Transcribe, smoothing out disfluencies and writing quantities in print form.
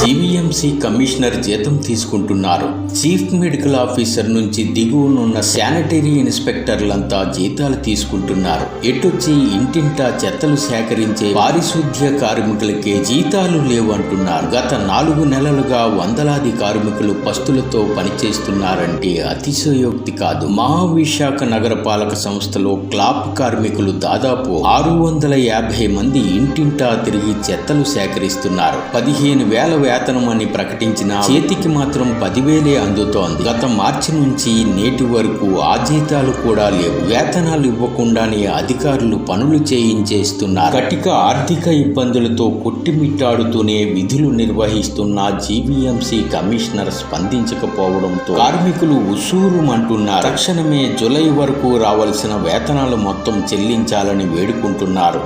GVMC commissioner జీతం తీసుకుంటున్నారు. Chief medical officer నుంచి దిగువనున్న శానిటరీ ఇన్స్పెక్టర్లంతా జీతాలు తీసుకుంటున్నారు. ఎటొచ్చి ఇంటింటా చెత్తలు సేకరించే పారిశుద్ధ్య కార్మికులకే జీతాలు లేవంటున్నారు. గత 4 నెలలుగా వందలాది కార్మికులు పస్తులతో పనిచేస్తున్నారంటే అతిశయోక్తి కాదు. మహావిశాఖ నగరపాలక సంస్థలో క్లాప్ కార్మికులు దాదాపు 650 మంది ఇంటింటా తిరిగి చెత్తలు సేకరిస్తున్నారు. 15,000 వేతనం అని ప్రకటించిన చేతికి మాత్రం 10,000 అందుతోంది. గత మార్చి నుంచి నేటి వరకు ఆ జీతాలు కూడా లేవు. వేతనాలు ఇవ్వకుండానే అధికారులు పనులు చేయించేస్తున్నారు. కటిక ఆర్థిక ఇబ్బందులతో కొట్టిమిట్టాడుతూనే విధులు నిర్వహిస్తున్న జీవీఎంసీ కమిషనర్ స్పందించకపోవడంతో కార్మికులు ఉసూరుమంటున్నారు. తక్షణమే జూలై వరకు రావాల్సిన వేతనాలు మొత్తం చెల్లించాలని వేడుకుంటున్నారు.